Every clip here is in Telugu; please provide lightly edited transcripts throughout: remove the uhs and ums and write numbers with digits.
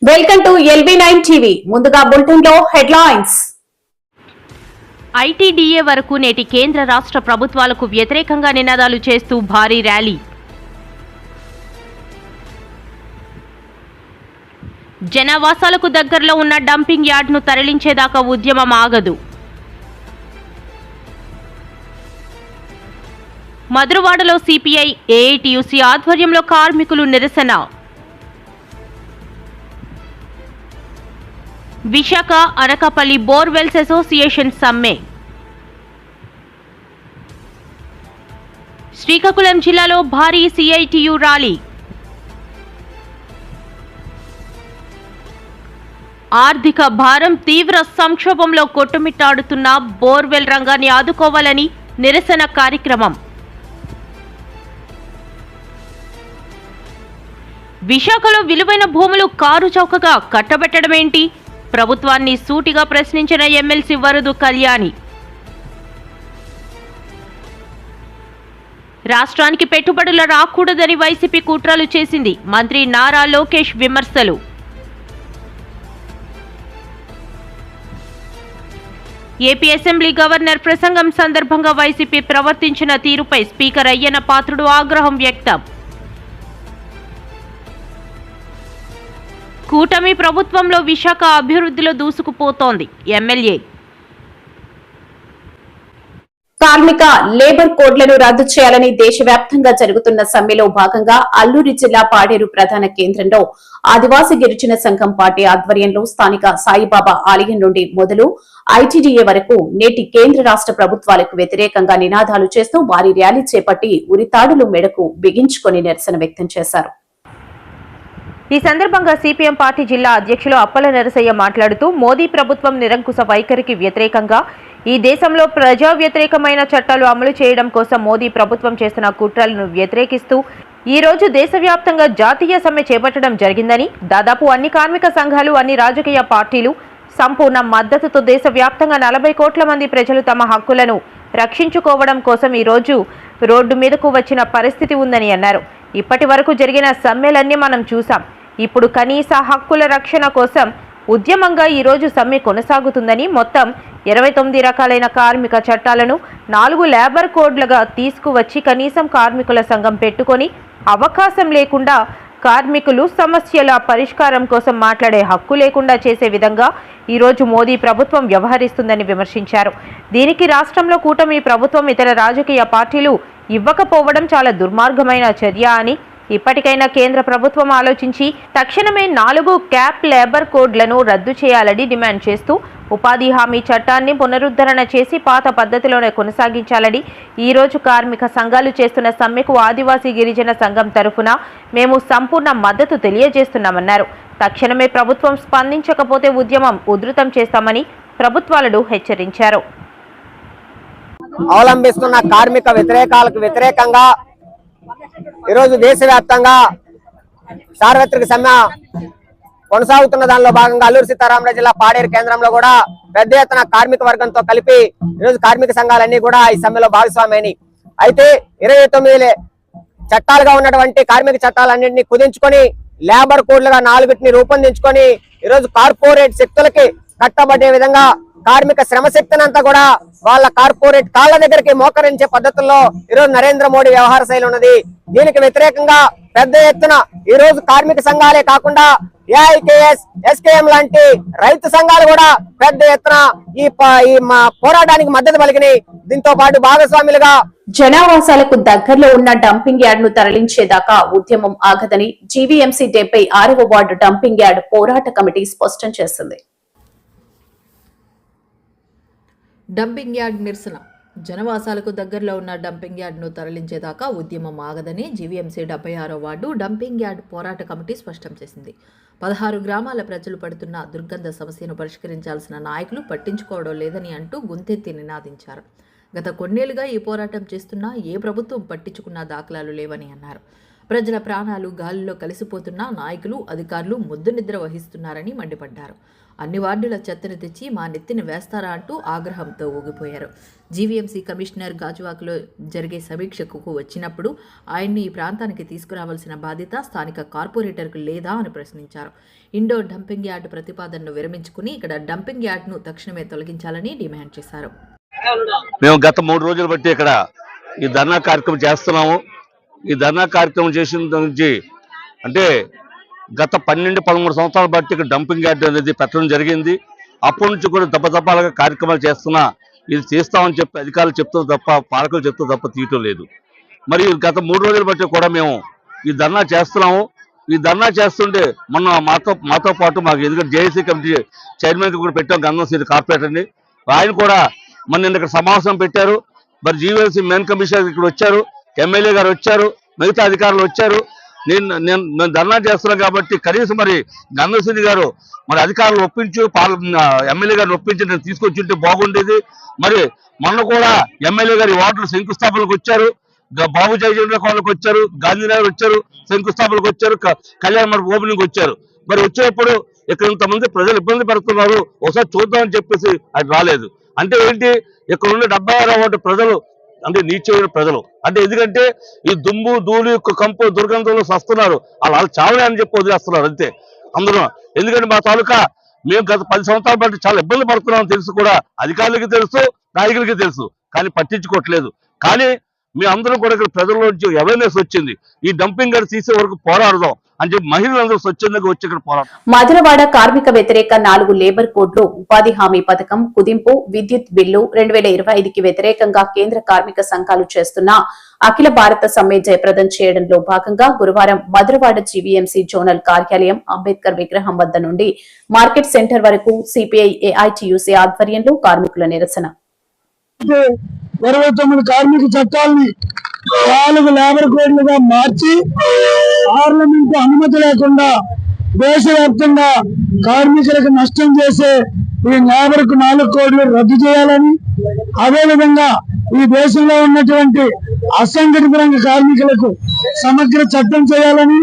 Welcome to LV9 TV. ముందుగా బులెటిన్ లో హెడ్లైన్స్. ఐటీడీఏ వరకు నేటి కేంద్ర రాష్ట్ర ప్రభుత్వాలకు వ్యతిరేకంగా నినాదాలు చేస్తూ భారీ ర్యాలీ. జనావాసాలకు దగ్గరలో ఉన్న డంపింగ్ యార్డ్ను తరలించేదాకా ఉద్యమం ఆగదు. మధురవాడలో సిపిఐ ఏఐటియుసి ఆధ్వర్యంలో కార్మికులు నిరసన. విశాఖ అనకాపల్లి బోర్వెల్స్ అసోసియేషన్ సమ్మె. శ్రీకాకుళం జిల్లాలో భారీ సిఐటియు ర్యాలీ. ఆర్థిక భారం తీవ్ర సంక్షోభంలో కొట్టుమిట్టాడుతున్న బోర్వెల్ రంగాన్ని ఆదుకోవాలని నిరసన కార్యక్రమం. విశాఖలో విలువైన భూములు కారు చౌకగా కట్టబెట్టడమేంటి? ప్రభుత్వాన్ని సూటిగా ప్రశ్నించిన ఎమ్మెల్సీ వరదు కళ్యాణి. రాష్ట్రానికి పెట్టుబడులు రాకూడదని వైసీపీ కుట్రలు చేసింది. మంత్రి నారా లోకేష్ విమర్శలు. ఏపీ అసెంబ్లీ గవర్నర్ ప్రసంగం సందర్భంగా వైసీపీ ప్రవర్తించిన తీరుపై స్పీకర్ అయ్యన్న పాత్రుడు ఆగ్రహం వ్యక్తం. కూటమి ప్రభుత్వంలో విశాఖ అభివృద్ధిలో దూసుకుపోతోంది. ఎమ్మెల్యే. కార్మిక లేబర్ కోడ్లను రద్దు చేయాలని దేశవ్యాప్తంగా జరుగుతున్న సమ్మెలో భాగంగా అల్లూరి జిల్లా పాడేరు ప్రధాన కేంద్రంలో ఆదివాసీ గిరిజన సంఘం పార్టీ ఆధ్వర్యంలో స్థానిక సాయిబాబా ఆలయం నుండి మొదలు ఐటీడీఏ వరకు నేటి కేంద్ర రాష్ట్ర ప్రభుత్వాలకు వ్యతిరేకంగా నినాదాలు చేస్తూ భారీ ర్యాలీ చేపట్టి ఉరితాడులు మెడకు బిగించుకొని నిరసన వ్యక్తం చేశారు. ఈ సందర్భంగా సిపిఎం పార్టీ జిల్లా అధ్యక్షులు అప్పల నరసయ్య మాట్లాడుతూ మోదీ ప్రభుత్వం నిరంకుశ వైఖరికి వ్యతిరేకంగా ఈ దేశంలో ప్రజా వ్యతిరేకమైన చట్టాలు అమలు చేయడం కోసం మోదీ ప్రభుత్వం చేస్తున్న కుట్రలను వ్యతిరేకిస్తూ ఈ రోజు దేశవ్యాప్తంగా జాతీయ సమ్మె చేపట్టడం జరిగిందని, దాదాపు అన్ని కార్మిక సంఘాలు, అన్ని రాజకీయ పార్టీలు సంపూర్ణ మద్దతుతో దేశవ్యాప్తంగా 40 కోట్ల మంది ప్రజలు తమ హక్కులను రక్షించుకోవడం కోసం ఈ రోజు రోడ్డు మీదకు వచ్చిన పరిస్థితి ఉందని అన్నారు. ఇప్పటి వరకు జరిగిన సమ్మెలన్నీ మనం చూసాం. ఇప్పుడు కనీస హక్కుల రక్షణ కోసం ఉద్యమంగా ఈరోజు సమ్మె కొనసాగుతుందని, మొత్తం 29 రకాలైన కార్మిక చట్టాలను 4 లేబర్ కోడ్లుగా తీసుకువచ్చి కనీసం కార్మికుల సంఘం పెట్టుకొని అవకాశం లేకుండా కార్మికులు సమస్యల పరిష్కారం కోసం మాట్లాడే హక్కు లేకుండా చేసే విధంగా ఈరోజు మోదీ ప్రభుత్వం వ్యవహరిస్తుందని విమర్శించారు. దీనికి రాష్ట్రంలో కూటమి ప్రభుత్వం ఇతర రాజకీయ పార్టీలు ఇవ్వకపోవడం చాలా దుర్మార్గమైన చర్య అని, ఇప్పటికైనా కేంద్ర ప్రభుత్వం ఆలోచించి తక్షణమే 4 క్యాప్ లేబర్ కోడ్లను రద్దు చేయాలని డిమాండ్ చేస్తూ ఉపాధి హామీ చట్టాన్ని పునరుద్ధరణ చేసి పాత పద్ధతిలోనే కొనసాగించాలని ఈరోజు కార్మిక సంఘాలు చేస్తున్న సమ్మెకు ఆదివాసీ గిరిజన సంఘం తరఫున మేము సంపూర్ణ మద్దతు తెలియజేస్తున్నామన్నారు. తక్షణమే ప్రభుత్వం స్పందించకపోతే ఉద్యమం ఉధృతం చేస్తామని ప్రభుత్వాలను హెచ్చరించారు. అవలంబిస్తున్న కార్మిక వ్యతిరేకాలకు వ్యతిరేకంగా ఈరోజు దేశవ్యాప్తంగా సార్వత్రిక సమ్మె కొనసాగుతున్న దానిలో భాగంగా అల్లూరు సీతారామరాజు జిల్లా పాడేరు కేంద్రంలో కూడా పెద్ద ఎత్తున కార్మిక వర్గంతో కలిపి ఈరోజు కార్మిక సంఘాలన్నీ కూడా ఈ సమ్మెలో భాగస్వామ్యని. అయితే 29 చట్టాలుగా ఉన్నటువంటి కార్మిక చట్టాలన్నింటినీ కుదించుకొని లేబర్ కోడ్లుగా 4ని రూపొందించుకొని ఈరోజు కార్పొరేట్ శక్తులకి కట్టబడే విధంగా కార్మిక శ్రమశక్తిని అంతా కూడా వాళ్ళ కార్పొరేట్ కాళ్ల దగ్గరికి మోకరించే పద్ధతుల్లో ఈరోజు నరేంద్ర మోడీ వ్యవహార శైలి ఉన్నది. దీనికి వ్యతిరేకంగా పెద్ద ఎత్తున ఈ రోజు కార్మిక సంఘాలే కాకుండా ఏఐకేఎస్, ఎస్కేఎం లాంటి రైతు సంఘాలు కూడా పెద్ద ఎత్తున ఈ పోరాటానికి మద్దతు పలికినాయి. దీంతో పాటు భాగస్వాములుగా జనావాసాలకు దగ్గరలో ఉన్న డంపింగ్ యార్డ్ ను తరలించేదాకా ఉద్యమం ఆగదని జీవీఎంసీ 76వ వార్డు డంపింగ్ యార్డ్ పోరాట కమిటీ స్పష్టం చేసింది. డంపింగ్ యార్డ్ నిరసన. జనవాసాలకు దగ్గరలో ఉన్న డంపింగ్ యార్డ్ను తరలించేదాకా ఉద్యమం ఆగదని జీవీఎంసీ 76వ వార్డు డంపింగ్ యార్డ్ పోరాట కమిటీ స్పష్టం చేసింది. 16 గ్రామాల ప్రజలు పడుతున్న దుర్గంధ సమస్యను పరిష్కరించాల్సిన నాయకులు పట్టించుకోవడం లేదని అంటూ గొంతెత్తి నినాదించారు. గత కొన్నేళ్లుగా ఈ పోరాటం చేస్తున్నా ఏ ప్రభుత్వం పట్టించుకున్న దాఖలాలు లేవని అన్నారు. ప్రజల ప్రాణాలు గాలిలో కలిసిపోతున్నా నాయకులు, అధికారులు ముద్దు నిద్ర వహిస్తున్నారని మండిపడ్డారు. అన్ని వార్డుల చెత్తను తెచ్చి మా నెత్తిన వేస్తారా అంటూ ఆగ్రహంతో ఊగిపోయారు. జీవీఎంసీ కమిషనర్ గాజువాకలో జరిగే సమీక్షకు వచ్చినప్పుడు ఆయన్ని ఈ ప్రాంతానికి తీసుకురావాల్సిన బాధ్యత స్థానిక కార్పొరేటర్కు లేదా అని ప్రశ్నించారు. ఇండోర్ డంపింగ్ యార్డ్ ప్రతిపాదనను విరమించుకుని ఇక్కడ డంపింగ్ యార్డ్ను తక్షణమే తొలగించాలని డిమాండ్ చేశారు. మేము గత 3 రోజులు బట్టి ఇక్కడ ఈ ధర్నా కార్యక్రమం చేస్తున్నాము. ఈ ధర్నా కార్యక్రమం చేసిన నుంచి అంటే గత 12-13 సంవత్సరాల బట్టి ఇక్కడ డంపింగ్ యార్డ్ అనేది పెట్టడం జరిగింది. అప్పటి నుంచి కూడా దెబ్బదెబ్బలుగా కార్యక్రమాలు చేస్తున్నా ఇది చేస్తామని చెప్పి అధికారులు చెప్తూ తప్ప, పాలకులు చెప్తూ తప్ప తీయటం లేదు. మరి గత 3 రోజులు బట్టి కూడా మేము ఈ ధర్నా చేస్తున్నాము. ఈ ధర్నా చేస్తుంటే మొన్న మాతో పాటు మాకు ఎందుకంటే జేఏసీ కమిటీ చైర్మన్ కూడా పెట్టాం, గంధం శ్రీ కార్పొరేటర్ని. ఆయన కూడా నిన్న ఇక్కడ సమావేశం పెట్టారు. మరి జీవీఎంసీ మెయిన్ కమిషనర్ ఇక్కడ వచ్చారు, ఎమ్మెల్యే గారు వచ్చారు, మిగతా అధికారులు వచ్చారు. నేను ధర్నా చేస్తున్నాను కాబట్టి కనీసం మరి గంధశ్రీ గారు మరి అధికారులు ఒప్పించి ఎమ్మెల్యే గారిని ఒప్పించి నేను తీసుకొచ్చి ఉంటే బాగుండేది. మరి మొన్న కూడా ఎమ్మెల్యే గారి వార్డులు శంకుస్థాపనకు వచ్చారు, బాబు జయచంద్ర కోళ్ళకు వచ్చారు, గాంధీనగర్ వచ్చారు, శంకుస్థాపనకు వచ్చారు, కళ్యాణ మండపం ఓపెనింగ్ వచ్చారు. మరి వచ్చేటప్పుడు ఇక్కడ ఇంతమంది ప్రజలు ఇబ్బంది పడుతున్నారు, ఒకసారి చూద్దామని చెప్పేసి అది రాలేదు. అంటే ఏంటి, ఇక్కడ ఉన్న 76 వార్డు ప్రజలు అంటే నీచమైన ప్రజలు. అంటే ఎందుకంటే ఈ దుమ్ము, ధూళి, కంపు, దుర్గంధంలో వస్తున్నారు. వాళ్ళు చావలే అని చెప్పి వదిలేస్తున్నారు అంతే అందరూ. ఎందుకంటే మా తాలూకా మేము గత 10 సంవత్సరాల బట్టి చాలా ఇబ్బంది పడుతున్నామని తెలుసు కూడా, అధికారులకి తెలుసు, నాయకులకి తెలుసు, కానీ పట్టించుకోవట్లేదు. కానీ మీ అందరూ కూడా ఇక్కడ ప్రజల నుంచి అవేర్నెస్ వచ్చింది, ఈ డంపింగ్ యార్డ్ తీసే వరకు పోరాడదాం అని చెప్పి మహిళలందరూ స్వచ్ఛందంగా వచ్చి ఇక్కడ పోరాడతాం. మధురవాడ కార్మిక వ్యతిరేక 4 లేబర్ కోడ్లు, ఉపాధి హామీ పథకం కుదింపు, విద్యుత్ బిల్లు 2025కి వ్యతిరేకంగా కేంద్ర కార్మిక సంఘాలు చేస్తున్న అఖిల భారత సమ్మె జయప్రదం చేయడంలో భాగంగా గురువారం మధురవాడ జీవీఎంసీ జోనల్ కార్యాలయం, అంబేద్కర్ విగ్రహం వద్ద నుండి మార్కెట్ సెంటర్ వరకు సిపిఐ ఏఐటియుసి ఆధ్వర్యంలో కార్మికుల నిరసన. 29 కార్మిక చట్టాలని 4 లేబర్ కోడ్లుగా మార్చి పార్లమెంట్ అనుమతి లేకుండా దేశవ్యాప్తంగా కార్మికులకు నష్టం చేసే ఈ లేబర్ 4 కోడ్లు రద్దు చేయాలని, అదేవిధంగా ఈ దేశంలో ఉన్నటువంటి అసంఘటిత రంగ కార్మికులకు సమగ్ర చట్టం చేయాలని,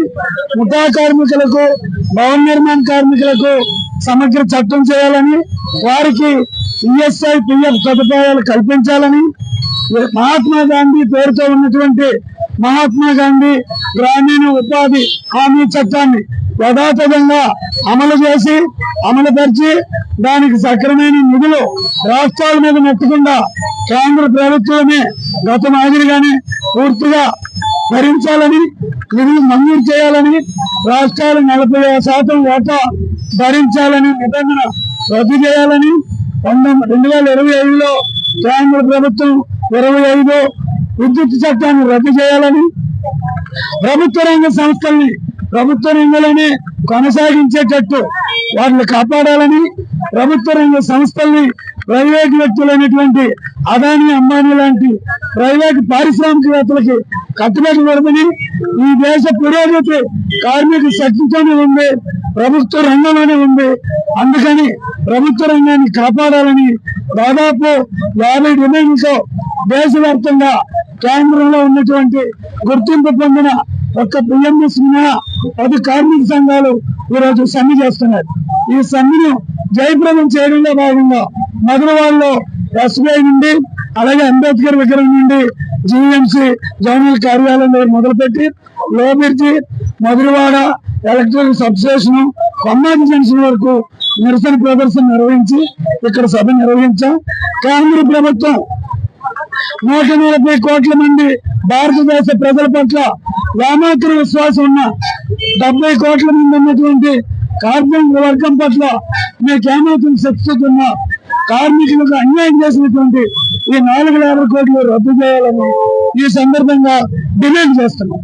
ముఠా కార్మికులకు, భవన నిర్మాణ కార్మికులకు సమగ్ర చట్టం చేయాలని, వారికి ఈఎస్ఐ, పిఎఫ్ సదుపాయాలు కల్పించాలని, మహాత్మా గాంధీ పేరుతో ఉన్నటువంటి మహాత్మా గాంధీ గ్రామీణ ఉపాధి హామీ చట్టాన్ని యథాతథంగా అమలు చేసి అమలుపరిచి దానికి సక్రమైన నిధులు రాష్ట్రాల మీద నెట్టకుండా కేంద్ర ప్రభుత్వమే గత మాదిరిగానే పూర్తిగా భరించాలని, నిధులు మంజూరు చేయాలని, రాష్ట్రాలు 40% వాటా భరించాలని నిబంధన రద్దు చేయాలని, 2025లో కేంద్ర ప్రభుత్వం 25 విద్యుత్ చట్టాన్ని రద్దు చేయాలని, ప్రభుత్వ రంగ సంస్థల్ని ప్రభుత్వ రంగంలోనే కొనసాగించేటట్టు వాటిని కాపాడాలని, ప్రభుత్వ రంగ సంస్థల్ని ప్రైవేట్ వ్యక్తులైనటువంటి అదానీ, అంబానీ లాంటి ప్రైవేట్ పారిశ్రామికవేత్తలకి కట్టుబడకూడదని, ఈ దేశ పురోగతి కార్మిక శక్తితోనే ఉంది, ప్రభుత్వ రంగంలోనే ఉంది. అందుకని ప్రభుత్వ రంగాన్ని కాపాడాలని దాదాపు 50 డిమాండ్లతో దేశవ్యాప్తంగా కేంద్రంలో ఉన్నటువంటి గుర్తింపు పొందిన ఒక్క పిఎంఎస్ మినహా 10 కార్మిక సంఘాలు ఈరోజు సమ్మె చేస్తున్నారు. ఈ సమ్మెను జయప్రదం చేయడంలో భాగంగా మధురవాడలో ఎస్బీఐ నుండి, అలాగే అంబేద్కర్ విగ్రహం నుండి జీవీఎంసీ జోనల్ కార్యాలయం దగ్గర మొదలుపెట్టి లోబిర్జి, Madhurawada electric substation, Kommadi junction వరకు నిరసన ప్రదర్శన నిర్వహించి ఇక్కడ సభ నిర్వహించాం. కేంద్ర ప్రభుత్వం 140 కోట్ల మంది భారతదేశ ప్రజల పట్ల ఏమాత్ర విశ్వాసం ఉన్న 70 కోట్ల మంది ఉన్నటువంటి కార్మిక వర్గం పట్ల మీకేమాత్రం శక్తి ఉన్న కార్మికులకు అన్యాయం చేసినటువంటి ఈ 4 లేబర్ కోడ్లు రద్దు చేయాలని ఈ సందర్భంగా డిమాండ్ చేస్తున్నాం.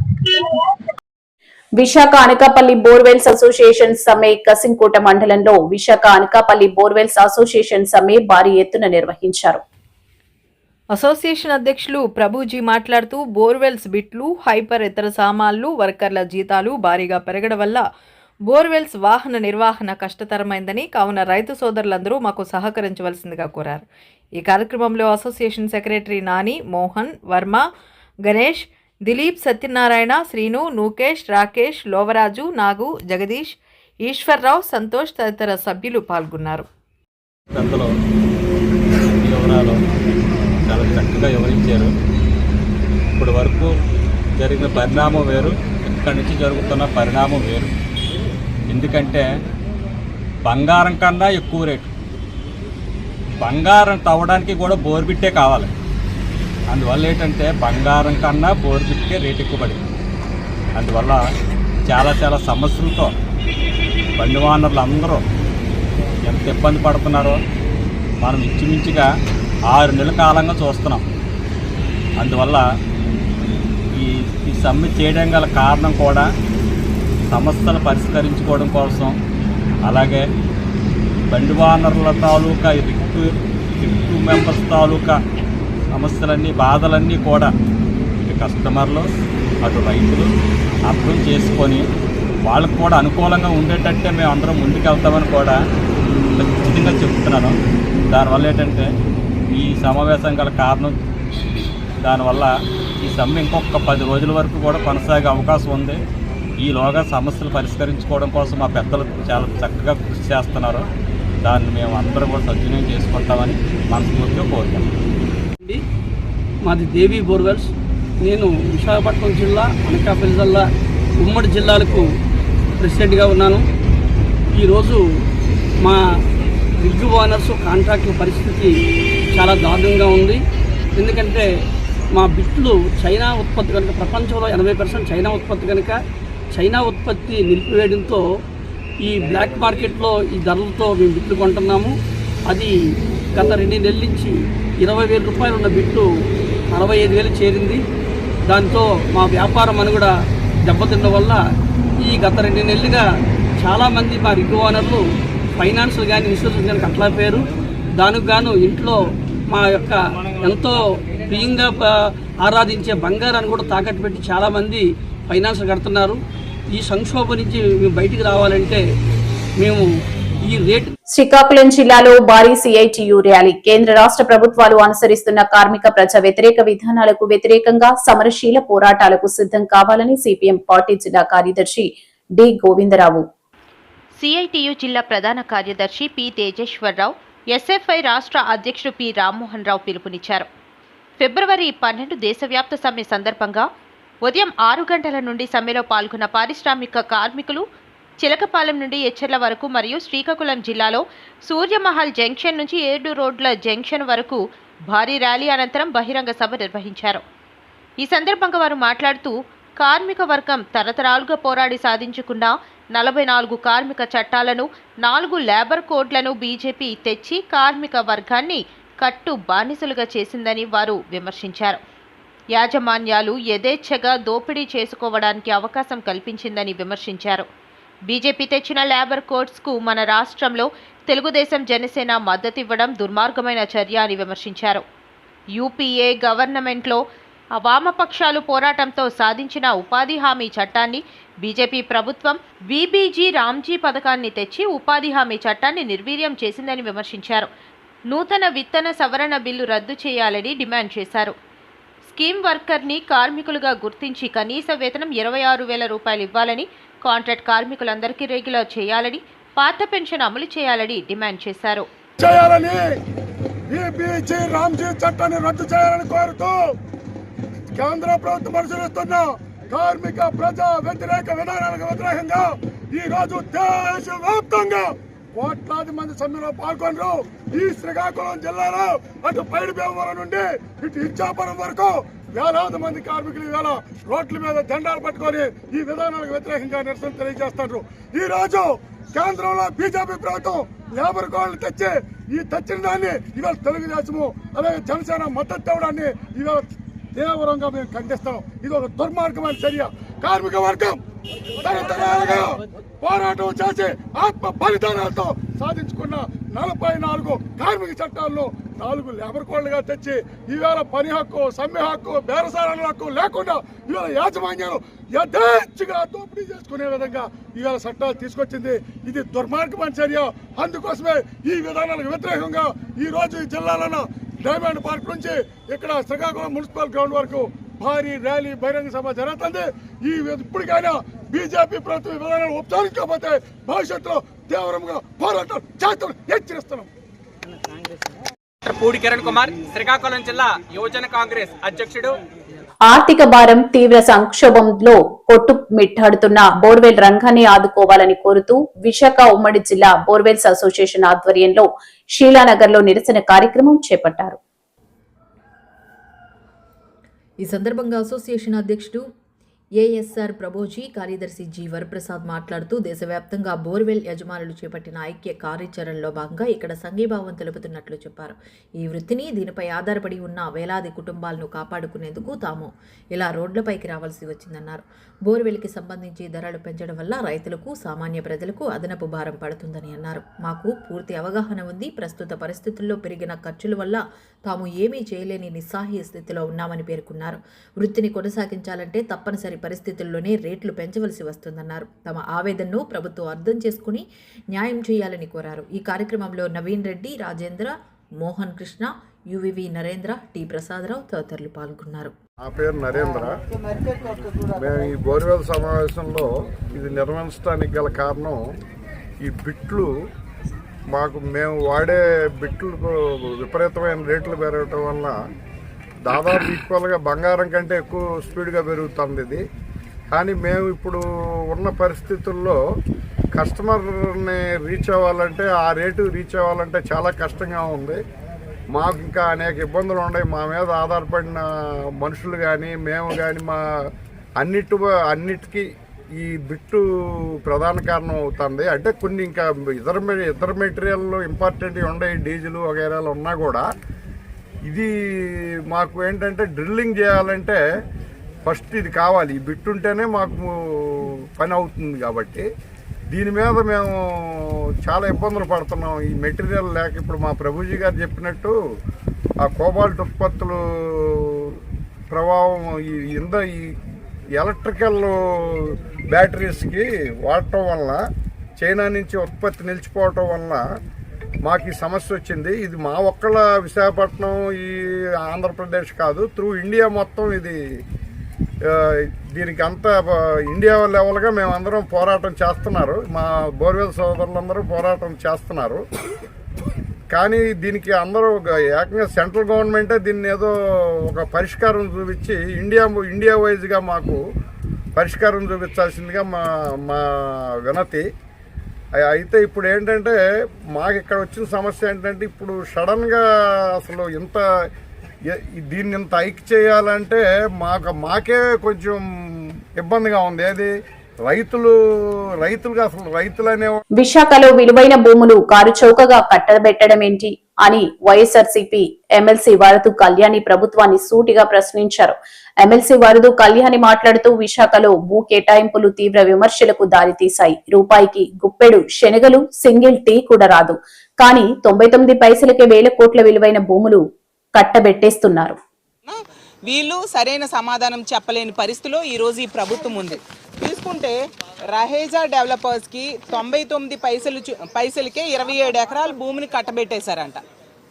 విశాఖ అనకాపల్లి బోర్వెల్స్ అసోసియేషన్ సమ్మె కసింకోట మండలంలో విశాఖ అనకాపల్లి బోర్వెల్స్ అసోసియేషన్ సమ్మె భారీ ఎత్తున నిర్వహించారు. అసోసియేషన్ అధ్యక్షులు ప్రభుజీ మాట్లాడుతూ బోర్వెల్స్ బిట్లు, హైపర్ ఇతర సామాన్లు, వర్కర్ల జీతాలు భారీగా పెరగడం వల్ల బోర్వెల్స్ వాహన నిర్వహణ కష్టతరమైందని, కావున రైతు సోదరులందరూ మాకు సహకరించవలసిందిగా కోరారు. ఈ కార్యక్రమంలో అసోసియేషన్ సెక్రటరీ నాని, మోహన్, వర్మ, గణేష్, దిలీప్, సత్యనారాయణ, శ్రీను, నూకేష్, రాకేష్, లోవరాజు, నాగు, జగదీష్, ఈశ్వర్రావు, సంతోష్ తదితర సభ్యులు పాల్గొన్నారు. పెద్దలు వివరాలు చాలా చక్కగా వివరించారు. ఇప్పటి వరకు జరిగిన పరిణామం వేరు, ఇక్కడి నుంచి జరుగుతున్న పరిణామం వేరు. ఎందుకంటే బంగారం కన్నా ఎక్కువ రేటు, బంగారం తవ్వడానికి కూడా బోర్బిట్టే కావాలి. అందువల్ల ఏంటంటే బంగారం కన్నా బోర్బిట్టే రేటు ఎక్కువ పడింది. అందువల్ల చాలా సమస్యలతో బండి ఓనర్లు అందరూ ఎంత ఇబ్బంది పడుతున్నారో మనం ఇంచుమించుగా 6 నెలల కాలంగా చూస్తున్నాం. అందువల్ల ఈ సమ్మె చేయడం గల కారణం కూడా సమస్యలు పరిష్కరించుకోవడం కోసం, అలాగే బండి ఓనర్ల తాలూకా రిక్టు మెంబర్స్ తాలూకా సమస్యలన్నీ, బాధలన్నీ కూడా ఇటు కస్టమర్లు అటు రైతులు అర్థం చేసుకొని వాళ్ళకు కూడా అనుకూలంగా ఉండేటట్టే మేము అందరం ముందుకెళ్తామని కూడా ఖచ్చితంగా చెప్తున్నాను. దానివల్ల ఏంటంటే ఈ సమావేశం గల కారణం, దానివల్ల ఈ సమ్మె ఇంకొక 10 రోజుల వరకు కూడా కొనసాగే అవకాశం ఉంది. ఈలోగా సమస్యలు పరిష్కరించుకోవడం కోసం మా పెద్దలు చాలా చక్కగా కృషి చేస్తున్నారు. దాన్ని మేము అందరం కూడా సద్వినియోగం చేసుకుంటామని మనస్ఫూర్తిగా కోరుతాం. మాది దేవి బోర్వెల్స్. నేను విశాఖపట్నం జిల్లా, అనకాపల్లి జిల్లా, ఉమ్మడి జిల్లాలకు ప్రెసిడెంట్గా ఉన్నాను. ఈరోజు మా రిగ్ ఓనర్స్ కాంట్రాక్టుల పరిస్థితి చాలా దారుణంగా ఉంది. ఎందుకంటే మా బిట్లు చైనా ఉత్పత్తి కనుక, ప్రపంచంలో 80% చైనా ఉత్పత్తి కనుక చైనా ఉత్పత్తి నిలిపివేయడంతో ఈ బ్లాక్ మార్కెట్లో ఈ ధరలతో మేము బిట్లు కొంటున్నాము. అది గత 2 నెలల నుంచి 20,000 రూపాయలు ఉన్న బిట్లు 65,000 చేరింది. దాంతో మా వ్యాపారం మనుగడ దెబ్బతిన్న వల్ల ఈ గత 2 నెలలుగా చాలామంది మా రిగ్ ఓనర్లు ఫైనాన్షియల్ కానీ ఇన్సూరెన్స్ కానీ కట్టలేకపోయారు. దానికి గాను ఇంట్లో మా యొక్క ఎంతో ప్రియంగా ఆరాధించే బంగారాన్ని కూడా తాకట్టు పెట్టి చాలామంది ఫైనాన్స్ కడుతున్నారు. ఈ సంక్షోభం నుంచి మేము బయటికి రావాలంటే మేము ఈ రేటు. శ్రీకాకుళం జిల్లాలో భారీ సిఐటియు ర్యాలీ. కేంద్ర రాష్ట్ర ప్రభుత్వాలు అనుసరిస్తున్న కార్మిక ప్రజా వ్యతిరేక విధానాలకు వ్యతిరేకంగా సమరశీల పోరాటాలకు సిద్ధం కావాలని సిపిఎం పార్టీ జిల్లా కార్యదర్శి డి గోవిందరావు, సిఐటియు జిల్లా ప్రధాన కార్యదర్శి పి తేజేశ్వరరావు, ఎస్ఎఫ్ఐ రాష్ట్ర అధ్యక్షుడు పి రామ్మోహన్ రావు పిలుపునిచ్చారు. ఫిబ్రవరి 12 దేశవ్యాప్త సమ్మె సందర్భంగా ఉదయం 6 గంటల నుండి సమ్మెలో పాల్గొన్న పారిశ్రామిక కార్మికులు చిలకపాలెం నుండి ఎచ్చెర్ల వరకు మరియు శ్రీకాకుళం జిల్లాలో సూర్యమహల్ జంక్షన్ నుంచి 7 రోడ్ల జంక్షన్ వరకు భారీ ర్యాలీ అనంతరం బహిరంగ సభ నిర్వహించారు. ఈ సందర్భంగా వారు మాట్లాడుతూ, కార్మిక వర్గం తరతరాలుగా పోరాడి సాధించుకున్న 44 కార్మిక చట్టాలను, 4 లేబర్ కోడ్లను బీజేపీ తెచ్చి కార్మిక వర్గాన్ని కట్టు బానిసలుగా చేసిందని వారు విమర్శించారు. యాజమాన్యాలు యథేచ్ఛగా దోపిడీ చేసుకోవడానికి అవకాశం కల్పించిందని విమర్శించారు. బీజేపీ తెచ్చిన లేబర్ కోడ్స్కు మన రాష్ట్రంలో తెలుగుదేశం, జనసేన మద్దతివ్వడం దుర్మార్గమైన చర్య అని విమర్శించారు. యూపీఏ గవర్నమెంట్లో వామపక్షాలు పోరాటంతో సాధించిన ఉపాధి హామీ చట్టాన్ని బీజేపీ ప్రభుత్వం వీబీజీ రామ్జీ పథకాన్ని తెచ్చి ఉపాధి హామీ చట్టాన్ని నిర్వీర్యం చేసిందని విమర్శించారు. నూతన విత్తన సవరణ బిల్లు రద్దు చేయాలని డిమాండ్ చేశారు. స్కీమ్ వర్కర్ని కార్మికులుగా గుర్తించి కనీస వేతనం 26,000 రూపాయలు ఇవ్వాలని, కాంట్రాక్ట్ కార్మికులందరికీ రెగ్యులర్ చేయాలని, పాత పెన్షన్ అమలు చేయాలని డిమాండ్ చేశారు. కేంద్ర ప్రభుత్వం అనుసరిస్తున్న కార్మిక ప్రజా వ్యతిరేక విధానాలకు వ్యతిరేకంగా ఈ రోజు దేశవ్యాప్తంగా కోట్లాది మంది సమ్మెలో పాల్గొన్నారు. ఈ శ్రీకాకుళం జిల్లాలో అటు పైడిభీమవరం నుండి ఇటు ఇచ్చాపురం వరకు వేలాది మంది కార్మికులు ఇవాళ రోడ్ల మీద జెండాలు పట్టుకొని ఈ విధానాలకు వ్యతిరేకంగా నిరసన తెలియజేస్తారు. ఈ రోజు కేంద్రంలో బీజేపీ ప్రభుత్వం లేబర్ కోడ్లు తెచ్చి ఈ తెచ్చిన దాన్ని ఇవాళ తెలుగుదేశము అలాగే జనసేన మద్దతు ఇవ్వడాన్ని ఇవాళ తీవ్రంగా మేము ఖండిస్తాం. ఇది ఒక దుర్మార్గమైన చర్య. కార్మిక వర్గం తరతరాలుగా పోరాటం చేసి ఆత్మ బలిదానాలతో సాధించుకున్న 44 కార్మిక చట్టాలను 4 లేబర్ కోడ్లుగా తెచ్చి ఈవేళ పని హక్కు, సమ్మె హక్కు, బేరసారాల హక్కు లేకుండా ఈవేళ యాజమాన్యాలు యథేచ్ఛగా దోపిడీ చేసుకునే విధంగా ఈవేళ చట్టాలు తీసుకొచ్చింది. ఇది దుర్మార్గమైన చర్య. అందుకోసమే ఈ విధానాలకు వ్యతిరేకంగా ఈ రోజు ఈ జిల్లాలో డైమండ్ పార్క్ నుంచి ఇక్కడ శ్రీకాకుళం మున్సిపల్ గ్రౌండ్ వరకు భారీ ర్యాలీ బహిరంగ సభ జరుగుతుంది. ఇప్పటికైనా బీజేపీ ప్రభుత్వ విధానాలు ఉపసంహరించకపోతే భవిష్యత్తులో తీవ్రంగా పోరాటం చేస్తాం హెచ్చరిస్తున్నాం. పూడి కిరణ్ కుమార్, శ్రీకాకుళం జిల్లా యువజన కాంగ్రెస్ అధ్యక్షుడు. ఆర్థిక భారం తీవ్ర సంక్షోభంలో కొట్టుమిట్టాడుతున్న బోర్వెల్ రంగాన్ని ఆదుకోవాలని కోరుతూ విశాఖ ఉమ్మడి జిల్లా బోర్వెల్స్ అసోసియేషన్ ఆధ్వర్యంలో షీలానగర్ లో నిరసన కార్యక్రమం చేపట్టారు. ఈ సందర్భంగా అసోసియేషన్ అధ్యక్షుడు ఏఎస్ఆర్ ప్రభోజీ, కార్యదర్శి జి వరప్రసాద్ మాట్లాడుతూ దేశవ్యాప్తంగా బోర్వెల్ యజమానులు చేపట్టిన ఐక్య కార్యాచరణలో భాగంగా ఇక్కడ సంఘీభావం తెలుపుతున్నట్లు చెప్పారు. ఈ వృత్తిని దీనిపై ఆధారపడి ఉన్న వేలాది కుటుంబాలను కాపాడుకునేందుకు తాము ఇలా రోడ్లపైకి రావాల్సి వచ్చిందన్నారు. బోర్వెల్కి సంబంధించి ధరలు పెంచడం వల్ల రైతులకు, సామాన్య ప్రజలకు అదనపు భారం పడుతుందని అన్నారు. మాకు పూర్తి అవగాహన ఉంది. ప్రస్తుత పరిస్థితుల్లో పెరిగిన ఖర్చుల వల్ల తాము ఏమీ చేయలేని నిస్సహాయ స్థితిలో ఉన్నామని పేర్కొన్నారు. వృత్తిని కొనసాగించాలంటే తప్పనిసరి పరిస్థితుల్లోనే రేట్లు పెంచవలసి వస్తుందన్నారు. తమ ఆవేదనను ప్రభుత్వం అర్థం చేసుకుని న్యాయం చేయాలని కోరారు. ఈ కార్యక్రమంలో నవీన్ రెడ్డి, రాజేంద్ర, మోహన్ కృష్ణ, యువివి నరేంద్ర, టి ప్రసాదరావు తదితరులు పాల్గొన్నారు. నా పేరు నరేంద్ర. మేము ఈ బోర్వెల్ సమావేశంలో ఇది నిర్వహించడానికి గల కారణం ఈ బిట్లు మేము వాడే బిట్లకు విపరీతమైన రేట్లు పెరగటం వల్ల దాదాపు ఈక్వల్గా బంగారం కంటే ఎక్కువ స్పీడ్గా పెరుగుతుంది ఇది. కానీ మేము ఇప్పుడు ఉన్న పరిస్థితుల్లో కస్టమర్ని రీచ్ అవ్వాలంటే, ఆ రేటు రీచ్ అవ్వాలంటే చాలా కష్టంగా ఉంది. మాకు ఇంకా అనేక ఇబ్బందులు ఉన్నాయి. మా మీద ఆధారపడిన మనుషులు కానీ మేము కానీ మా అన్నిటికీ ఈ బిట్టు ప్రధాన కారణం అవుతుంది. అంటే కొన్ని ఇంకా ఇతర మెటీరియల్ ఇంపార్టెంట్ ఉన్నాయి, డీజిల్ వగైరాలు ఉన్నా కూడా ఇది మాకు ఏంటంటే డ్రిల్లింగ్ చేయాలంటే ఫస్ట్ ఇది కావాలి. ఈ బిట్ ఉంటేనే మాకు పని అవుతుంది. కాబట్టి దీని మీద మేము చాలా ఇబ్బందులు పడుతున్నాం. ఈ మెటీరియల్ లేక ఇప్పుడు మా ప్రభుజీ గారు చెప్పినట్టు ఆ కోబాల్ట్ ఉత్పత్తులు ప్రభావం ఈ ఎలక్ట్రికల్ బ్యాటరీస్కి వాడటం వల్ల, చైనా నుంచి ఉత్పత్తి నిలిచిపోవటం వల్ల మాకు ఈ సమస్య వచ్చింది. ఇది మా ఒక్కళ్ళ విశాఖపట్నం, ఈ ఆంధ్రప్రదేశ్ కాదు, త్రూ ఇండియా మొత్తం ఇది దీనికి అంతా ఇండియా లెవెల్గా మేమందరం పోరాటం చేస్తున్నారు. మా బోర్వెల్ సోదరులందరూ పోరాటం చేస్తున్నారు. కానీ దీనికి అందరూ ఏకంగా సెంట్రల్ గవర్నమెంటే దీన్ని ఏదో ఒక పరిష్కారం చూపించి ఇండియా వైజ్గా మాకు పరిష్కారం చూపించాల్సిందిగా మా వినతి. అయితే ఇప్పుడు ఏంటంటే మాకు ఇక్కడ వచ్చిన సమస్య ఏంటంటే ఇప్పుడు సడన్గా అసలు దీన్ని ఇంత హైక్ చేయాలంటే మాకే కొంచెం ఇబ్బందిగా ఉంది. ఏది రైతులుగా అసలు రైతులనే. విశాఖలో విలువైన భూములు కారు చౌకగా కట్టబెట్టడం ఏంటి అని వైఎస్ఆర్సీపీ ఎమ్మెల్సీ వరదు కళ్యాణి ప్రభుత్వాన్ని సూటిగా ప్రశ్నించారు. ఎమ్మెల్సీ వరదు కళ్యాణి మాట్లాడుతూ విశాఖలో భూ కేటాయింపులు తీవ్ర విమర్శలకు దారితీశాయి. రూపాయికి గుప్పెడు శనగలు, సింగిల్ టీ కూడా రాదు. కానీ 99 పైసలకే వేల కోట్ల విలువైన భూములు కట్టబెట్టేస్తున్నారు. వీళ్ళు సరైన సమాధానం చెప్పలేని పరిస్థితిలో ఈరోజు ఈ ప్రభుత్వం ఉంది. తీసుకుంటే రహేజా డెవలపర్స్కి 99 పైసలకే 27 ఎకరాల భూమిని కట్టబెట్టేశారంట.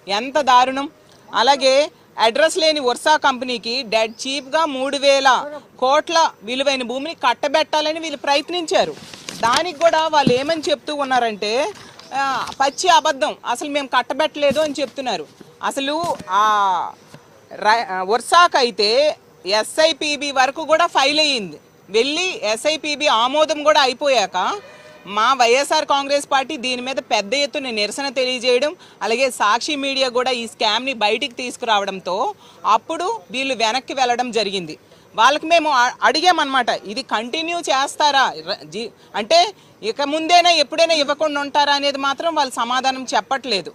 ఎంత దారుణం. అలాగే అడ్రస్ లేని వర్సా కంపెనీకి డెడ్ చీప్గా 3000 కోట్ల విలువైన భూమిని కట్టబెట్టాలని వీళ్ళు ప్రయత్నించారు. దానికి కూడా వాళ్ళు ఏమని చెప్తూ ఉన్నారంటే పచ్చి అబద్ధం, అసలు మేము కట్టబెట్టలేదు అని చెప్తున్నారు. అసలు వర్షాకైతే ఎస్ఐపిబి వరకు కూడా ఫైల్ అయ్యింది. వెళ్ళి ఎస్ఐపిబి ఆమోదం కూడా అయిపోయాక మా వైఎస్ఆర్ కాంగ్రెస్ పార్టీ దీని మీద పెద్ద ఎత్తున నిరసన తెలియజేయడం, అలాగే సాక్షి మీడియా కూడా ఈ స్కామ్ని బయటికి తీసుకురావడంతో అప్పుడు వీళ్ళు వెనక్కి వెళ్ళడం జరిగింది. వాళ్ళకి మేము అడిగామన్నమాట, ఇది కంటిన్యూ చేస్తారా అంటే ఇక ముందేనా ఎప్పుడైనా ఇవ్వకుండా ఉంటారా అనేది మాత్రం వాళ్ళు సమాధానం చెప్పట్లేదు.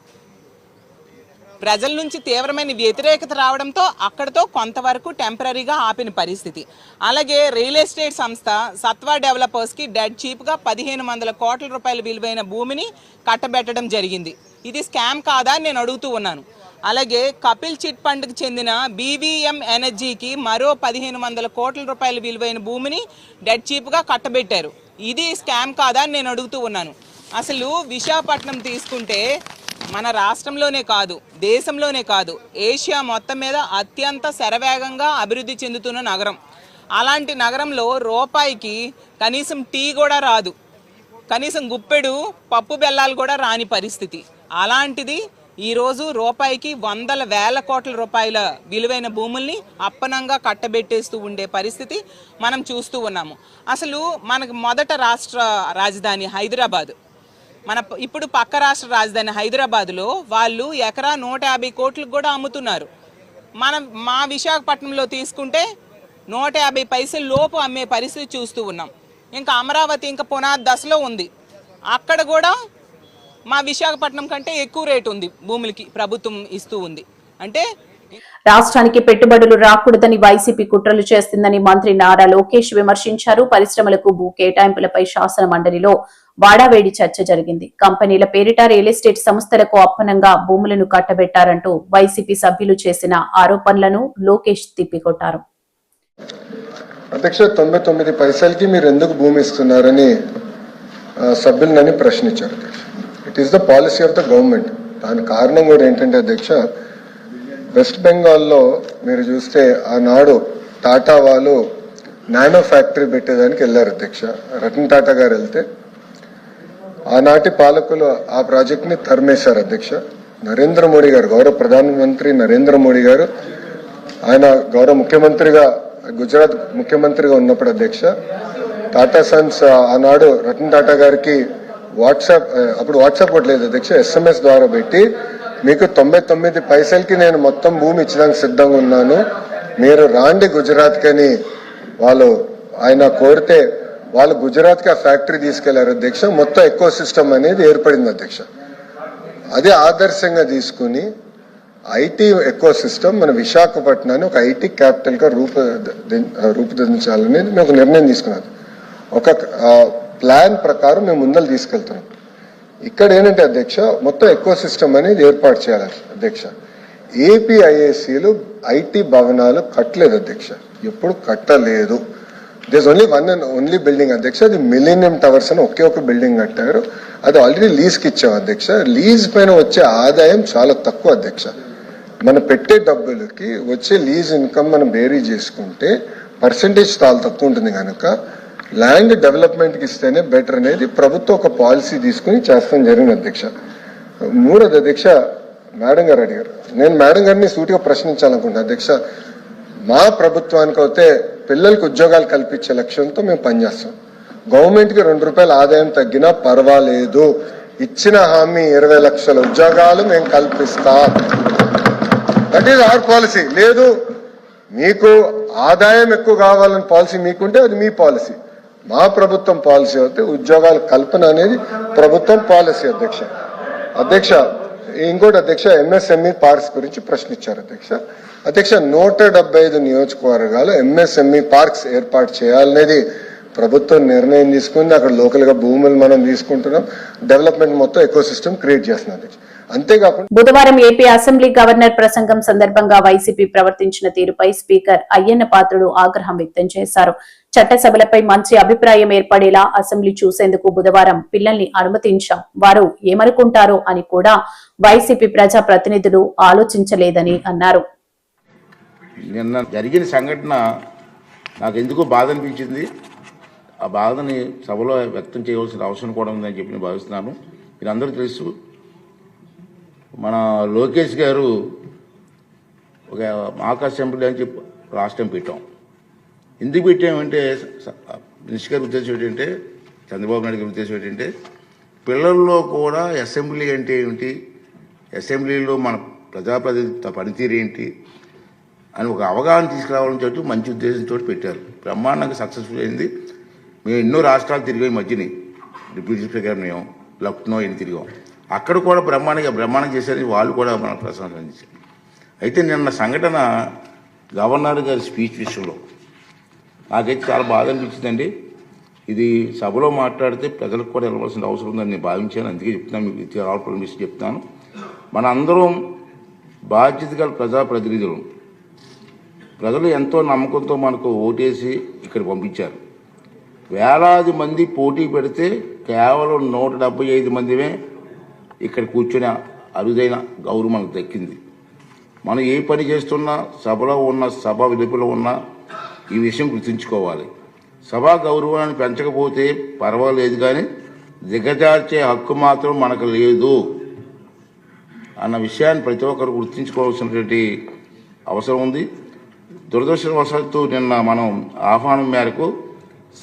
ప్రజల నుంచి తీవ్రమైన వ్యతిరేకత రావడంతో అక్కడితో కొంతవరకు టెంపరీగా ఆపిన పరిస్థితి. అలాగే రియల్ ఎస్టేట్ సంస్థ సత్వా డెవలపర్స్కి డెడ్ చీప్గా 1500 కోట్ల రూపాయల విలువైన భూమిని కట్టబెట్టడం జరిగింది. ఇది స్కామ్ కాదా అని నేను అడుగుతూ ఉన్నాను. అలాగే కపిల్ చిట్ ఫండ్కి చెందిన బీవీఎం ఎనర్జీకి మరో 1500 కోట్ల రూపాయల విలువైన భూమిని డెడ్ చీప్గా కట్టబెట్టారు. ఇది స్కామ్ కాదా అని నేను అడుగుతూ ఉన్నాను. అసలు విశాఖపట్నం తీసుకుంటే మన రాష్ట్రంలోనే కాదు, దేశంలోనే కాదు, ఏషియా మొత్తం మీద అత్యంత శరవేగంగా అభివృద్ధి చెందుతున్న నగరం. అలాంటి నగరంలో రూపాయికి కనీసం టీ కూడా రాదు, కనీసం గుప్పెడు పప్పు బెల్లాలు కూడా రాని పరిస్థితి. అలాంటిది ఈరోజు రూపాయికి వందల వేల కోట్ల రూపాయల విలువైన భూముల్ని అప్పనంగా కట్టబెట్టేస్తూ ఉండే పరిస్థితి మనం చూస్తూ ఉన్నాము. అసలు మనకు మొదట రాష్ట్ర రాజధాని హైదరాబాద్, ఇప్పుడు పక్క రాష్ట్ర రాజధాని హైదరాబాద్లో వాళ్ళు ఎకరా 150 కోట్లకు కూడా అమ్ముతున్నారు. మా విశాఖపట్నంలో తీసుకుంటే 150 పైసల లోపు అమ్మే పరిస్థితి చూస్తూ ఉన్నాం. ఇంకా అమరావతి ఇంకా పునాది దశలో ఉంది, అక్కడ కూడా మా విశాఖపట్నం కంటే ఎక్కువ రేటు ఉంది భూములకి ప్రభుత్వం ఇస్తూ ఉంది. అంటే రాష్ట్రానికి పెట్టుబడులు రాకూడదని వైసీపీ కుట్రలు చేస్తుందని మంత్రి నారా లోకేష్ విమర్శించారు. పరిశ్రమలకు భూ కేటాయింపులపై శాసన మండలిలో వాడావేడి చర్చ జరిగింది. కంపెనీల పేరిట రియల్ ఎస్టేట్ సంస్థలకు అప్పనంగా భూములను కట్టబెట్టారంటూ వైసీపీ సభ్యులు చేసిన ఆరోపణలను లోకేష్ తిప్పికొట్టారు. అధ్యక్ష, 99 పైసలకి మీరు ఎందుకు భూమి ఇస్తున్నారని సభ్యులని ప్రశ్నించారు అధ్యక్ష. It is the policy of the government. దాని కారణం కూడా ఏంటంటే అధ్యక్ష, వెస్ట్ బెంగాల్లో మీరు చూస్తే ఆనాడు టాటా వాళ్ళు నానో ఫ్యాక్టరీ పెట్టేదానికి వెళ్ళారు అధ్యక్ష. రతన్ టాటా గారు వెళ్తే ఆనాటి పాలకులు ఆ ప్రాజెక్ట్ ని తరిమేశారు అధ్యక్ష. నరేంద్ర మోడీ గారు, గౌరవ ప్రధానమంత్రి నరేంద్ర మోడీ గారు, ఆయన గౌరవ ముఖ్యమంత్రిగా గుజరాత్ ముఖ్యమంత్రిగా ఉన్నప్పుడు అధ్యక్ష, టాటా సన్స్ ఆనాడు రతన్ టాటా గారికి అప్పుడు వాట్సాప్ కూడా లేదు అధ్యక్ష, SMS ద్వారా పెట్టి మీకు 99 పైసలకి నేను మొత్తం భూమి ఇచ్చడానికి సిద్ధంగా ఉన్నాను, మీరు రాండి గుజరాత్కి అని ఆయన కోరితే వాళ్ళు గుజరాత్కి ఆ ఫ్యాక్టరీ తీసుకెళ్లారు అధ్యక్ష. మొత్తం ఎకో సిస్టమ్ అనేది ఏర్పడింది అధ్యక్ష. అదే ఆదర్శంగా తీసుకుని ఐటీ ఎకో సిస్టమ్ మన విశాఖపట్నాన్ని ఒక ఐటీ క్యాపిటల్ గా రూపుదిద్దించాలనేది మేము ఒక నిర్ణయం తీసుకున్నాం. ఒక ప్లాన్ ప్రకారం మేము ముందలు తీసుకెళ్తున్నాం. ఇక్కడ ఏంటంటే అధ్యక్ష, మొత్తం ఎకో సిస్టమ్ అనేది ఏర్పాటు చేయాలి అధ్యక్ష. ఏపీఐఏసీలు ఐటీ భవనాలు కట్టలేదు అధ్యక్ష, ఎప్పుడు కట్టలేదు. దిస్ ఓన్లీ బిల్డింగ్ అధ్యక్ష, అది మిలీనియం టవర్స్ అని ఒకే ఒక బిల్డింగ్ కట్టారు. అది ఆల్రెడీ లీజ్కి ఇచ్చాం అధ్యక్ష. లీజ్ పైన వచ్చే ఆదాయం చాలా తక్కువ అధ్యక్ష. మనం పెట్టే డబ్బులకి వచ్చే లీజ్ ఇన్కమ్ మనం బేరీ చేసుకుంటే పర్సంటేజ్ చాలా తక్కువ ఉంటుంది కనుక ల్యాండ్ డెవలప్మెంట్కి ఇస్తేనే బెటర్ అనేది ప్రభుత్వం ఒక పాలసీ తీసుకుని చేస్తాం జరిగింది అధ్యక్ష. మూడోది అధ్యక్ష, మేడం గారు అడిగారు, నేను మేడం గారిని సూటిగా ప్రశ్నించాలనుకుంటున్నాను అధ్యక్ష. మా ప్రభుత్వానికి అయితే పిల్లలకు ఉద్యోగాలు కల్పించే లక్ష్యంతో మేము పనిచేస్తాం. గవర్నమెంట్కి 2 రూపాయల ఆదాయం తగ్గినా పర్వాలేదు, ఇచ్చిన హామీ 20 లక్షల ఉద్యోగాలు మేము కల్పిస్తాం. That is our policy. లేదు మీకు ఆదాయం ఎక్కువ కావాలని పాలసీ మీకుంటే అది మీ పాలసీ. మా ప్రభుత్వం పాలసీ అయితే ఉద్యోగాల కల్పన అనేది ప్రభుత్వం పాలసీ అధ్యక్ష. ఇంకోటి అధ్యక్ష, MSME పార్క్స్ గురించి ప్రశ్నించారు అధ్యక్ష. 175 నియోజకవర్గాలు MSME పార్క్స్ ఏర్పాటు చేయాలనేది ప్రభుత్వం నిర్ణయం తీసుకుంది. అక్కడ లోకల్ గా భూములు మనం తీసుకుంటున్నాం, డెవలప్మెంట్ మొత్తం ఎకో సిస్టమ్ క్రియేట్ చేస్తున్నాం అధ్యక్ష. అంతేకాకుండా బుధవారం ఏపీ అసెంబ్లీ గవర్నర్ ప్రసంగం సందర్భంగా వైసీపీ ప్రవర్తించిన తీరుపై స్పీకర్ అయ్యన్న పాత్రుడు ఆగ్రహం వ్యక్తం చేశారు. చట్టసభలపై మంచి అభిప్రాయం ఏర్పడేలా అసెంబ్లీ చూసేందుకు బుధవారం పిల్లల్ని అనుమతించాం, వారు ఏమనుకుంటారో అని కూడా వైసీపీ ప్రజా ప్రతినిధులు ఆలోచించలేదని అన్నారు. నిన్న జరిగిన సంఘటన నాకు ఎందుకో బాధ అనిపించింది. ఆ బాధని సభలో వ్యక్తం చేయవలసిన అవసరం కూడా ఉందని చెప్పి నేను భావిస్తున్నాను. మీరందరూ తెలుసు, మన లోకేష్ గారు ఒక మాక్ అసెంబ్లీ అని చెప్పి లాస్ట్ టైం పెట్టాం. ఎందుకు పెట్టామంటే మినిస్టర్ గారి ఉద్దేశం ఏంటంటే, చంద్రబాబు నాయుడు గారి ఉద్దేశం ఏంటంటే, పిల్లల్లో కూడా అసెంబ్లీ అంటే ఏమిటి, అసెంబ్లీలో మన ప్రజాప్రతినిధి పనితీరు ఏంటి అని ఒక అవగాహన తీసుకురావాలని చెప్పి మంచి ఉద్దేశంతో పెట్టారు. బ్రహ్మాండంగా సక్సెస్ఫుల్ అయింది. మేము ఎన్నో రాష్ట్రాలు తిరిగాం, మధ్యని డిప్యూటీ స్పీకర్ మేము లక్నో ఎన్ని తిరిగాం. అక్కడ కూడా బ్రహ్మాండం చేశారని వాళ్ళు కూడా మనకు ప్రశంసించారు. అయితే నిన్న సంఘటన గవర్నర్ గారి స్పీచ్ విషయంలో నాకైతే చాలా బాధ అనిపించిందండి. ఇది సభలో మాట్లాడితే ప్రజలకు కూడా వెళ్ళవలసిన అవసరం ఉందని నేను భావించాను. అందుకే చెప్తున్నాను, మీకు ఆల్పల్ మిస్ చెప్తాను. మన అందరం బాధ్యత గల ప్రజాప్రతినిధులు. ప్రజలు ఎంతో నమ్మకంతో మనకు ఓటేసి ఇక్కడ పంపించారు. వేలాది మంది పోటీ పెడితే కేవలం 175 మందిమే ఇక్కడ కూర్చొని అరుదైన గౌరవం మనకు దక్కింది. మనం ఏ పని చేస్తున్నా సభలో ఉన్న సభ వెలుపల ఉన్న ఈ విషయం గుర్తుంచుకోవాలి. సభా గౌరవాన్ని పెంచకపోతే పర్వాలేదు, కానీ దిగజార్చే హక్కు మాత్రం మనకు లేదు అన్న విషయాన్ని ప్రతి ఒక్కరు గుర్తుంచుకోవాల్సినటువంటి అవసరం ఉంది. దురదృష్టవశాత్తు నిన్న మనం ఆహ్వానం మేరకు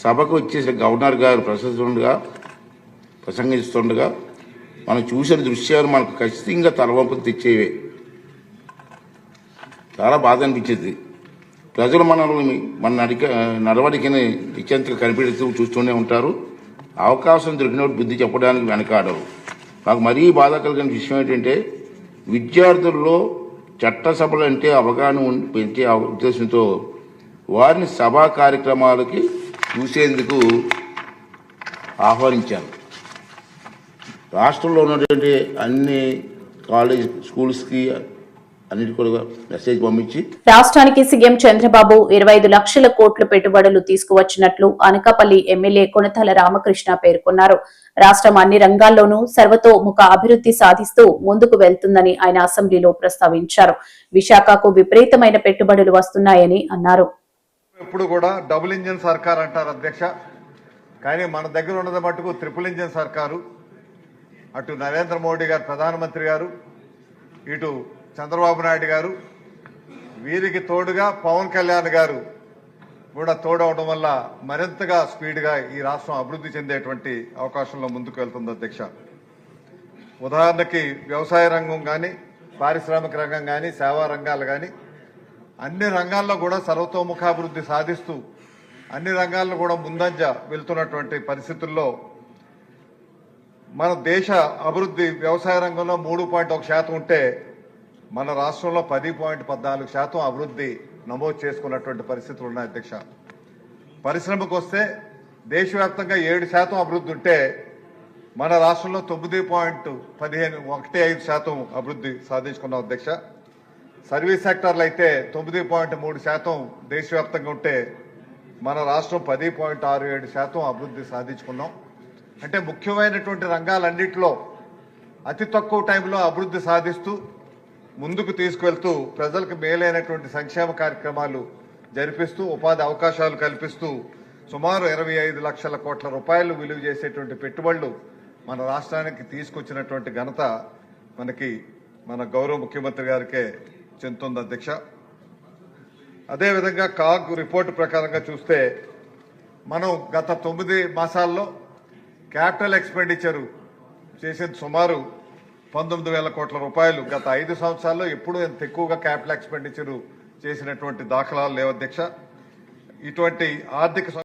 సభకు వచ్చేసిన గవర్నర్ గారు ప్రసంగిస్తుండగా మనం చూసిన దృశ్యాలు మనకు ఖచ్చితంగా తలవంపులు తెచ్చేవే. చాలా బాధ అనిపించింది. ప్రజలు మన నడవడికని నిశ్చంతగా కనిపెడుతూ చూస్తూనే ఉంటారు. అవకాశం దొరికినప్పుడు బుద్ధి చెప్పడానికి వెనకాడరు. నాకు మరీ బాధ కలిగిన విషయం ఏంటంటే, విద్యార్థుల్లో చట్టసభలు అంటే అవగాహన పెంచే ఉద్దేశంతో వారిని సభా కార్యక్రమాలకి చూసేందుకు ఆహ్వానించాను. రాష్ట్రంలో ఉన్నటువంటి అన్ని కాలేజ్ స్కూల్స్కి అన్నిటి కూడా మెసేజ్ పంపించి రాష్ట్రానికి సీఎం చంద్రబాబు 25 లక్షల కోట్ల పెట్టుబడులు తీసుకువచ్చినట్లు అనకాపల్లి ఎమ్మెల్యే కొనతాల రామకృష్ణ పేర్కొన్నారు. రాష్ట్రం అన్ని రంగాల్లోనూ సర్వతోముఖ అభివృద్ధి సాధిస్తూ ముందుకు వెళ్తుందని ఆయన అసెంబ్లీలో ప్రస్తావించారు. విశాఖకు విపరీతమైన పెట్టుబడులు వస్తున్నాయని అన్నారు. ఇప్పుడు కూడా డబుల్ ఇంజిన్ సర్కార్ అంటారు అధ్యక్ష, కానీ మన దగ్గర ఉన్నది మటుకు ట్రిపుల్ ఇంజిన్ సర్కారు. అటు నరేంద్ర మోడీ గారు ప్రధానమంత్రి గారు, ఇటు చంద్రబాబు నాయుడు గారు, వీరికి తోడుగా పవన్ కళ్యాణ్ గారు కూడా తోడవడం వల్ల మరింతగా స్పీడ్గా ఈ రాష్ట్రం అభివృద్ధి చెందేటువంటి అవకాశంలో ముందుకు వెళ్తుంది అధ్యక్ష. ఉదాహరణకి వ్యవసాయ రంగం కానీ, పారిశ్రామిక రంగం కానీ, సేవా రంగాలు కానీ అన్ని రంగాల్లో కూడా సర్వతోముఖాభివృద్ధి సాధిస్తూ అన్ని రంగాల్లో కూడా ముందంజ వెళ్తున్నటువంటి పరిస్థితుల్లో మన దేశ అభివృద్ధి వ్యవసాయ రంగంలో 3.1% ఉంటే మన రాష్ట్రంలో 10.14% అభివృద్ధి నమోదు చేసుకున్నటువంటి పరిస్థితులు ఉన్నాయి అధ్యక్ష. పరిశ్రమకు వస్తే దేశవ్యాప్తంగా 7% అభివృద్ధి ఉంటే మన రాష్ట్రంలో 9.15% అభివృద్ధి సాధించుకున్నాం అధ్యక్ష. సర్వీస్ సెక్టర్లు అయితే 9.3% దేశవ్యాప్తంగా ఉంటే మన రాష్ట్రం 10.67% అభివృద్ధి సాధించుకున్నాం. అంటే ముఖ్యమైనటువంటి రంగాలన్నింటిలో అతి తక్కువ టైంలో అభివృద్ధి సాధిస్తూ ముందుకు తీసుకువెళ్తూ ప్రజలకు మేలైనటువంటి సంక్షేమ కార్యక్రమాలు జరిపిస్తూ ఉపాధి అవకాశాలు కల్పిస్తూ సుమారు 25 లక్షల కోట్ల రూపాయలు విలువ చేసేటువంటి పెట్టుబడులు మన రాష్ట్రానికి తీసుకొచ్చినటువంటి ఘనత మన గౌరవ ముఖ్యమంత్రి గారికే చెందుతుంది అధ్యక్ష. అదేవిధంగా కాగ్ రిపోర్టు ప్రకారంగా చూస్తే మనం గత 9 మాసాల్లో క్యాపిటల్ ఎక్స్పెండిచరు చేసేది సుమారు 19,000 కోట్ల రూపాయలు. గత 5 సంవత్సరాల్లో ఎప్పుడూ ఎంత ఎక్కువగా క్యాపిటల్ ఎక్స్పెండిచరు చేసినటువంటి దాఖలాలు లేవు అధ్యక్ష. ఇటువంటి ఆర్థిక